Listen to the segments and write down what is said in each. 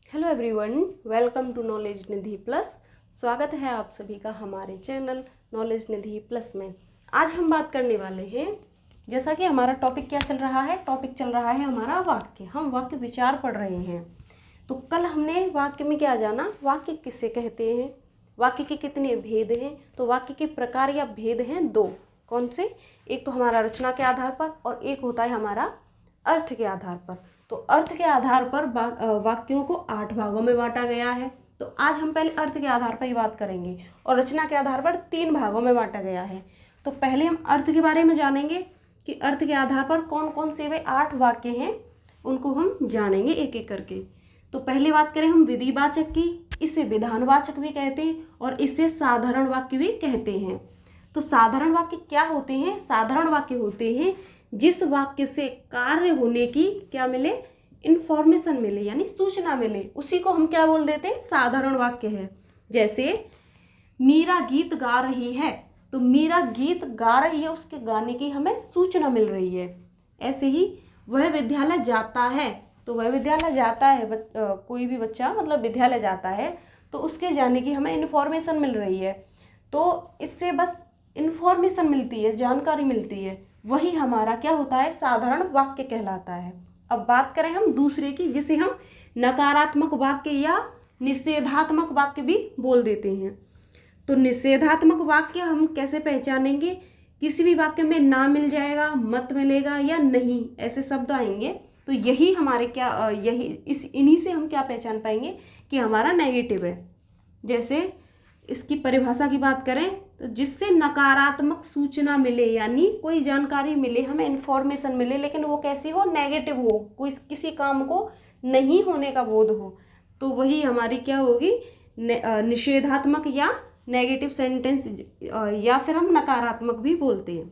Hello everyone, welcome to knowledge Nidhi plus. स्वागत है आप सभी का हमारे चैनल नॉलेज निधि प्लस में। आज हम बात करने वाले हैं, जैसा कि हमारा टॉपिक क्या चल रहा है, टॉपिक चल रहा है हमारा वाक्य। हम वाक्य विचार पढ़ रहे हैं। तो कल हमने वाक्य में क्या जाना, वाक्य किसे कहते हैं, वाक्य के कितने भेद हैं। तो वाक्य के प्रकार या भेद हैं दो। कौन से? एक तो हमारा रचना के आधार पर और एक होता है हमारा अर्थ के आधार पर। तो अर्थ के आधार पर वाक्यों को 8 भागों में बांटा गया है। तो आज हम पहले अर्थ के आधार पर ही बात करेंगे और रचना के आधार पर 3 भागों में बांटा गया है। तो पहले हम अर्थ के बारे में जानेंगे कि अर्थ के आधार पर कौन कौन से वे 8 वाक्य हैं, उनको हम जानेंगे एक एक करके। तो पहले बात करें हम विधिवाचक की। इसे विधानवाचक भी कहते हैं और इसे साधारण वाक्य भी कहते हैं। तो साधारण वाक्य क्या होते हैं? साधारण वाक्य होते हैं जिस वाक्य से कार्य होने की क्या मिले, इंफॉर्मेशन मिले, यानी सूचना मिले, उसी को हम क्या बोल देते हैं, साधारण वाक्य है। जैसे मीरा गीत गा रही है, तो मीरा गीत गा रही है, उसके गाने की हमें सूचना मिल रही है। ऐसे ही वह विद्यालय जाता है, तो वह विद्यालय जाता है, कोई भी बच्चा मतलब विद्यालय जाता है तो उसके जाने की हमें इन्फॉर्मेशन मिल रही है। तो इससे बस इन्फॉर्मेशन मिलती है, जानकारी मिलती है, वही हमारा क्या होता है, साधारण वाक्य कहलाता है। अब बात करें हम दूसरे की, जिसे हम नकारात्मक वाक्य या निषेधात्मक वाक्य भी बोल देते हैं। तो निषेधात्मक वाक्य हम कैसे पहचानेंगे? किसी भी वाक्य में ना मिल जाएगा, मत मिलेगा या नहीं, ऐसे शब्द आएंगे। तो यही हमारे क्या इन्हीं से हम क्या पहचान पाएंगे कि हमारा नेगेटिव है। जैसे इसकी परिभाषा की बात करें तो जिससे नकारात्मक सूचना मिले, यानी कोई जानकारी मिले, हमें इन्फॉर्मेशन मिले, लेकिन वो कैसी हो, नेगेटिव हो, कोई किसी काम को नहीं होने का बोध हो, तो वही हमारी क्या होगी, निषेधात्मक या नेगेटिव सेंटेंस, या फिर हम नकारात्मक भी बोलते हैं।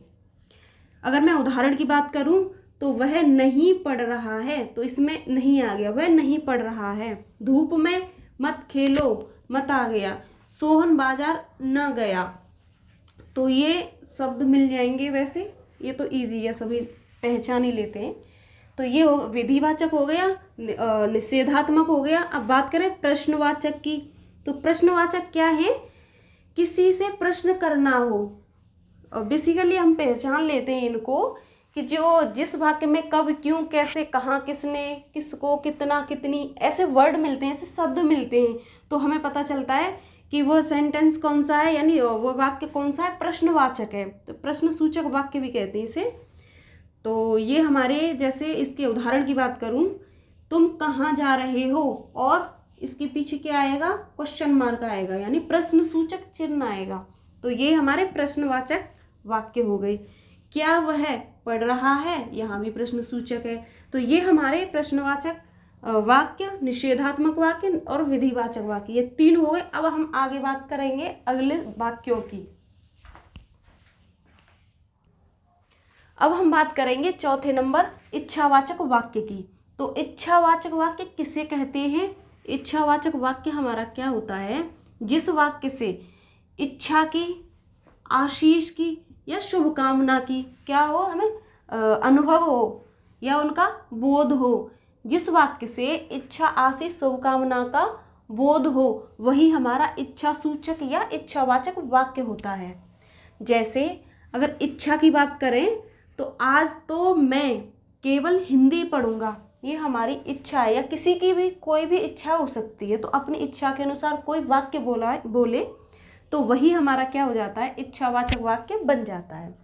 अगर मैं उदाहरण की बात करूं तो वह नहीं पढ़ रहा है, तो इसमें नहीं आ गया, वह नहीं पढ़ रहा है। धूप में मत खेलो, मत आ गया। सोहन बाजार न गया, तो ये शब्द मिल जाएंगे। वैसे ये तो इजी है, सभी पहचान ही लेते हैं। तो ये हो विधिवाचक हो गया, निषेधात्मक हो गया। अब बात करें प्रश्नवाचक की। तो प्रश्नवाचक क्या है? किसी से प्रश्न करना हो। और बेसिकली हम पहचान लेते हैं इनको कि जो जिस वाक्य में कब, क्यों, कैसे, कहाँ, किसने, किसको, कितना, कितनी, ऐसे वर्ड मिलते हैं, ऐसे शब्द मिलते हैं, तो हमें पता चलता है कि वो सेंटेंस कौन सा है, यानी वो वाक्य कौन सा है, प्रश्नवाचक है। तो प्रश्न सूचक वाक्य भी कहते हैं इसे। तो ये हमारे, जैसे इसके उदाहरण की बात करूं, तुम कहाँ जा रहे हो, और इसके पीछे क्या आएगा, क्वेश्चन मार्क आएगा, यानी प्रश्न सूचक चिन्ह आएगा। तो ये हमारे प्रश्नवाचक वाक्य हो गए। क्या वह पढ़ रहा है, यहाँ भी प्रश्न सूचक है। तो ये हमारे प्रश्नवाचक वाक्य, निषेधात्मक वाक्य और विधिवाचक वाक्य, ये 3 हो गए। अब हम आगे बात करेंगे अगले वाक्यों की। अब हम बात करेंगे चौथे नंबर इच्छावाचक वाक्य की। तो इच्छावाचक वाक्य किसे कहते हैं? इच्छावाचक वाक्य हमारा क्या होता है, जिस वाक्य से इच्छा की, आशीष की या शुभकामना की क्या हो, हमें अनुभव हो या उनका बोध हो। जिस वाक्य से इच्छा, आशीष, शुभकामना का बोध हो, वही हमारा इच्छा सूचक या इच्छावाचक वाक्य होता है। जैसे अगर इच्छा की बात करें तो आज तो मैं केवल हिंदी पढ़ूंगा, ये हमारी इच्छा है, या किसी की भी कोई भी इच्छा हो सकती है। तो अपनी इच्छा के अनुसार कोई वाक्य बोले तो वही हमारा क्या हो जाता है, इच्छावाचक वाक्य बन जाता है।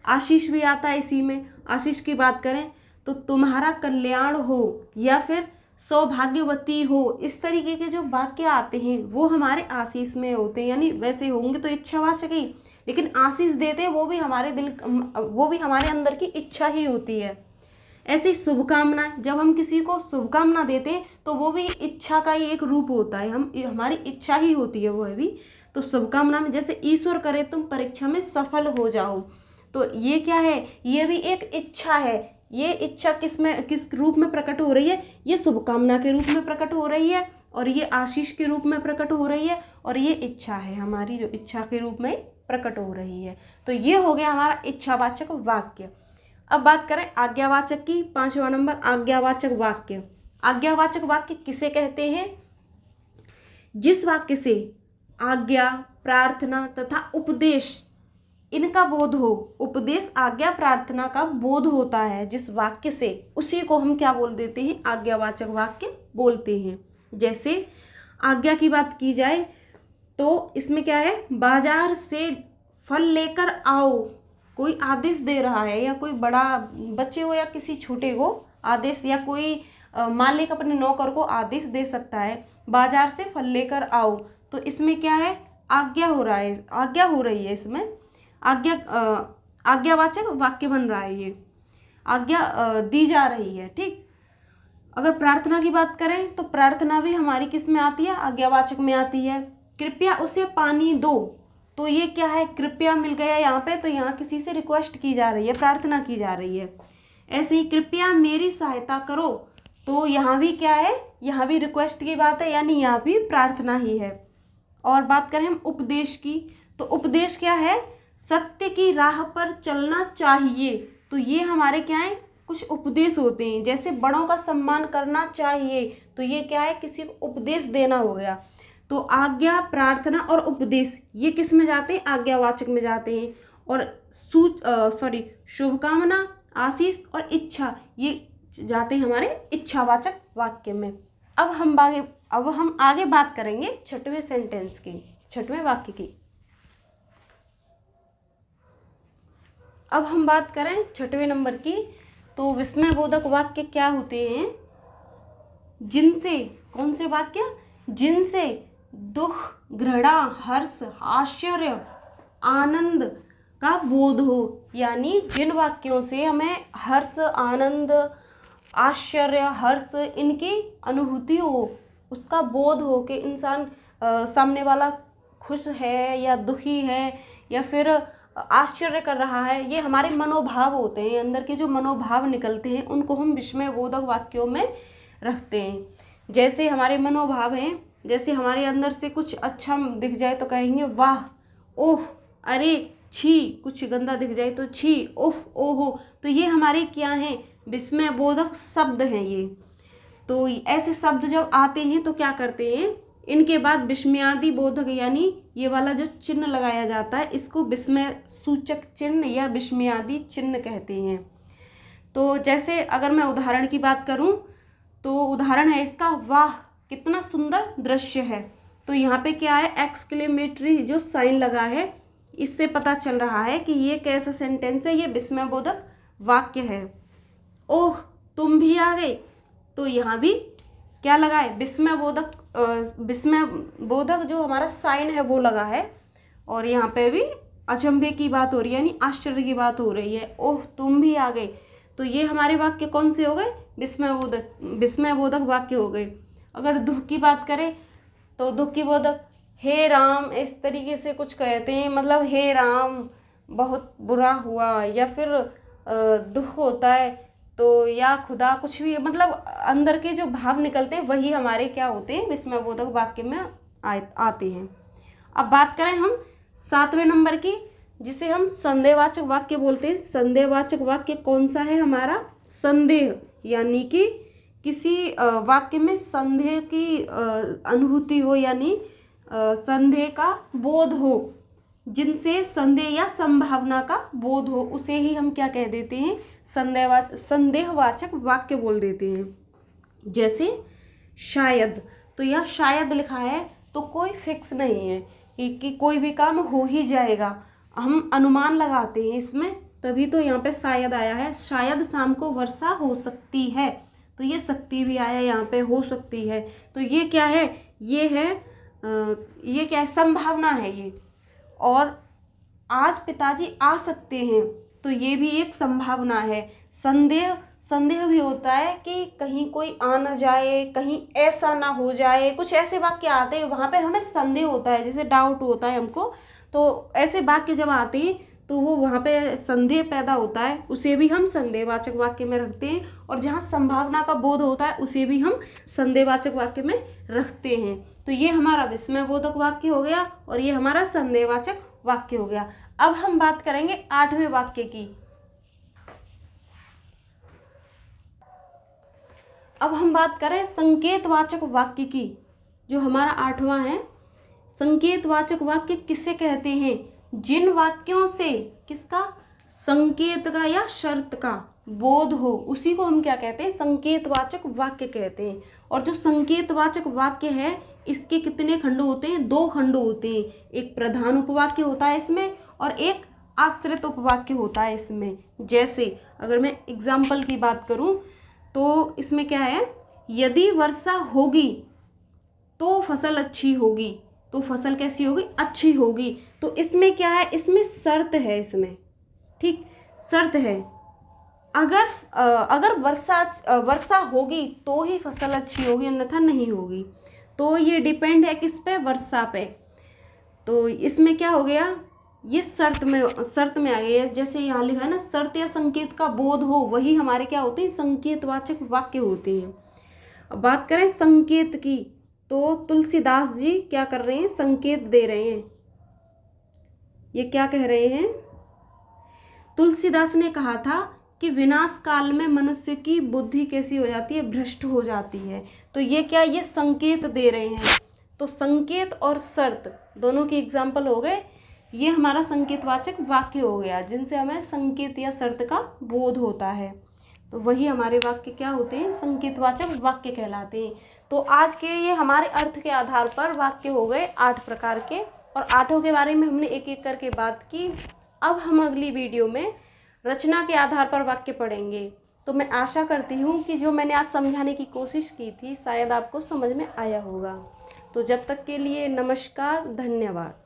आशीष भी आता है इसी में। आशीष की बात करें तो तुम्हारा कल्याण हो या फिर सौभाग्यवती हो, इस तरीके के जो वाक्य आते हैं वो हमारे आशीष में होते हैं, यानी वैसे होंगे तो इच्छावाचक ही, लेकिन आशीष देते हैं वो भी हमारे वो भी हमारे अंदर की इच्छा ही होती है। ऐसी शुभकामना, जब हम किसी को शुभकामना देते हैं तो वो भी इच्छा का ही एक रूप होता है, हमारी इच्छा ही होती है वो भी। तो शुभकामना में जैसे ईश्वर करे तुम परीक्षा में सफल हो जाओ, तो ये क्या है, ये भी एक इच्छा है। ये इच्छा किस रूप में प्रकट हो रही है, ये शुभकामना के रूप में प्रकट हो रही है, और ये आशीष के रूप में प्रकट हो रही है, और ये इच्छा है हमारी, जो इच्छा के रूप में प्रकट हो रही है। तो ये हो गया हमारा इच्छावाचक वाक्य। अब बात करें आज्ञावाचक की, 5वां नंबर आज्ञावाचक वाक्य। आज्ञावाचक वाक्य किसे कहते हैं? जिस वाक्य से आज्ञा, प्रार्थना तथा उपदेश इनका बोध हो। उपदेश, आज्ञा, प्रार्थना का बोध होता है जिस वाक्य से, उसी को हम क्या बोल देते हैं? आज्ञावाचक वाक्य बोलते हैं। जैसे आज्ञा की बात की जाए तो इसमें क्या है? बाजार से फल लेकर आओ। कोई आदेश दे रहा है, या कोई बड़ा बच्चे हो या किसी छोटे को आदेश, या कोई मालिक अपने नौकर को आदेश दे सकता है, बाजार से फल लेकर आओ। तो इसमें क्या है? आज्ञा हो रहा है, आज्ञा हो रही है, इसमें आज्ञावाचक वाक्य बन रहा है, ये आज्ञा दी जा रही है। ठीक। अगर प्रार्थना की बात करें तो प्रार्थना भी हमारी किस में आती है? आज्ञावाचक में आती है। कृपया उसे पानी दो, तो ये क्या है? कृपया मिल गया यहाँ पे, तो यहाँ किसी से रिक्वेस्ट की जा रही है, प्रार्थना की जा रही है। ऐसे ही कृपया मेरी सहायता करो, तो यहाँ भी क्या है? यहाँ भी रिक्वेस्ट की बात है, यानी यहाँ भी प्रार्थना ही है। और बात करें हम उपदेश की, तो उपदेश क्या है? सत्य की राह पर चलना चाहिए। तो ये हमारे क्या है? कुछ उपदेश होते हैं। जैसे बड़ों का सम्मान करना चाहिए, तो ये क्या है? किसी को उपदेश देना हो गया। तो आज्ञा, प्रार्थना और उपदेश ये किस में जाते हैं? आज्ञावाचक में जाते हैं। और शुभकामना, आशीष और इच्छा ये जाते हैं हमारे इच्छावाचक वाक्य में। अब हम आगे बात करेंगे छठवें सेंटेंस की, छठवें वाक्य की। अब हम बात करें छठवें नंबर की, तो विस्मयबोधक वाक्य क्या होते हैं? जिनसे, कौन से वाक्य? जिनसे दुख, घृणा, हर्ष, आश्चर्य, आनंद का बोध हो। यानी जिन वाक्यों से हमें हर्ष, आनंद, आश्चर्य, हर्ष इनकी अनुभूति हो, उसका बोध हो कि इंसान सामने वाला खुश है या दुखी है या फिर आश्चर्य कर रहा है, ये हमारे मनोभाव होते हैं। अंदर के जो मनोभाव निकलते हैं उनको हम विस्मयबोधक वाक्यों में रखते हैं। जैसे हमारे मनोभाव हैं, जैसे हमारे अंदर से कुछ अच्छा दिख जाए तो कहेंगे वाह, ओह, अरे, छी। कुछ गंदा दिख जाए तो छी, ओह, ओहो। तो ये हमारे क्या हैं? विस्मयबोधक शब्द हैं ये। तो ऐसे शब्द जब आते हैं तो क्या करते हैं? इनके बाद विस्मयादि बोधक, यानी ये वाला जो चिन्ह लगाया जाता है, इसको विस्मय सूचक चिन्ह या विस्मयादि चिन्ह कहते हैं। तो जैसे अगर मैं उदाहरण की बात करूं तो उदाहरण है इसका, वाह कितना सुंदर दृश्य है। तो यहाँ पे क्या है? एक्सक्लेमेटरी जो साइन लगा है, इससे पता चल रहा है कि ये कैसा सेंटेंस है, ये विस्मयबोधक वाक्य है। ओह, तुम भी आ गए, तो यहाँ भी क्या लगा है? विस्मयबोधक जो हमारा साइन है वो लगा है। और यहाँ पे भी अचंभे की बात हो रही है, यानी आश्चर्य की बात हो रही है। ओह, तुम भी आ गए, तो ये हमारे वाक्य कौन से हो गए? विस्मयबोधक वाक्य हो गए। अगर दुख की बात करें तो दुख की बोधक, हे राम, इस तरीके से कुछ कहते हैं, मतलब हे राम बहुत बुरा हुआ, या फिर दुख होता है तो या खुदा, कुछ भी, मतलब अंदर के जो भाव निकलते हैं वही हमारे क्या होते हैं? विस्मयबोधक वाक्य में आते हैं। अब बात करें हम 7वें नंबर की, जिसे हम संदेहवाचक वाक्य बोलते हैं। संदेहवाचक वाक्य कौन सा है हमारा? संदेह, यानी कि किसी वाक्य में संदेह की अनुभूति हो, यानी संदेह का बोध हो। जिनसे संदेह या संभावना का बोध हो, उसे ही हम क्या कह देते हैं? संदेहवाचक वाक्य बोल देते हैं। जैसे शायद, तो यह शायद लिखा है तो कोई फिक्स नहीं है कि कोई भी काम हो ही जाएगा, हम अनुमान लगाते हैं इसमें, तभी तो यहाँ पे शायद आया है। शायद शाम को वर्षा हो सकती है, तो ये सकती भी आया यहाँ पे, हो सकती है। तो ये क्या है? ये क्या है? संभावना है ये। और आज पिताजी आ सकते हैं, तो ये भी एक संभावना है। संदेह भी होता है कि कहीं कोई आ ना जाए, कहीं ऐसा ना हो जाए, कुछ ऐसे वाक्य आते हैं वहाँ पे हमें संदेह होता है, जैसे डाउट होता है हमको। तो ऐसे वाक्य जब आते हैं तो वो वहाँ पे संदेह पैदा होता है, उसे भी हम संदेहवाचक वाक्य में रखते हैं। और जहाँ संभावना का बोध होता है उसे भी हम संदेहवाचक वाक्य में रखते हैं। तो ये हमारा विस्मयबोधक वाक्य हो गया और ये हमारा संदेहवाचक वाक्य हो गया। अब हम बात करेंगे 8वें वाक्य की। अब हम बात करें संकेतवाचक वाक्य की, जो हमारा 8वां है। संकेतवाचक वाक्य किसे कहते हैं? जिन वाक्यों से किसका, संकेत का या शर्त का बोध हो, उसी को हम क्या कहते हैं? संकेतवाचक वाक्य कहते हैं। और जो संकेतवाचक वाक्य है इसके कितने खंड होते हैं? 2 खंड होते हैं। एक प्रधान उपवाक्य होता है इसमें और एक आश्रित उपवाक्य होता है इसमें। जैसे अगर मैं एग्जाम्पल की बात करूं तो इसमें क्या है? यदि वर्षा होगी तो फसल अच्छी होगी। तो फसल कैसी होगी? अच्छी होगी। तो इसमें क्या है? इसमें शर्त है, इसमें ठीक शर्त है। अगर वर्षा होगी तो ही फसल अच्छी होगी, अन्यथा नहीं होगी। तो ये डिपेंड है किस पे? वर्षा पे। तो इसमें क्या हो गया? ये शर्त में आ गई है। जैसे यहाँ लिखा है ना, शर्त या संकेत का बोध हो, वही हमारे क्या होते हैं? संकेतवाचक वाक्य होते हैं। अब बात करें संकेत की, तो तुलसीदास जी क्या कर रहे हैं? संकेत दे रहे हैं। ये क्या कह रहे हैं? तुलसीदास ने कहा था कि विनाश काल में मनुष्य की बुद्धि कैसी हो जाती है? भ्रष्ट हो जाती है। तो ये क्या? ये संकेत दे रहे हैं। तो संकेत और शर्त दोनों की एग्जाम्पल हो गए। ये हमारा संकेतवाचक वाक्य हो गया, जिनसे हमें संकेत या शर्त का बोध होता है। तो वही हमारे वाक्य क्या होते हैं? संकेतवाचक वाक्य कहलाते हैं। तो आज के ये हमारे अर्थ के आधार पर वाक्य हो गए 8 प्रकार के, और 8 के बारे में हमने एक एक करके बात की। अब हम अगली वीडियो में रचना के आधार पर वाक्य पढ़ेंगे। तो मैं आशा करती हूँ कि जो मैंने आज समझाने की कोशिश की थी शायद आपको समझ में आया होगा। तो जब तक के लिए नमस्कार, धन्यवाद।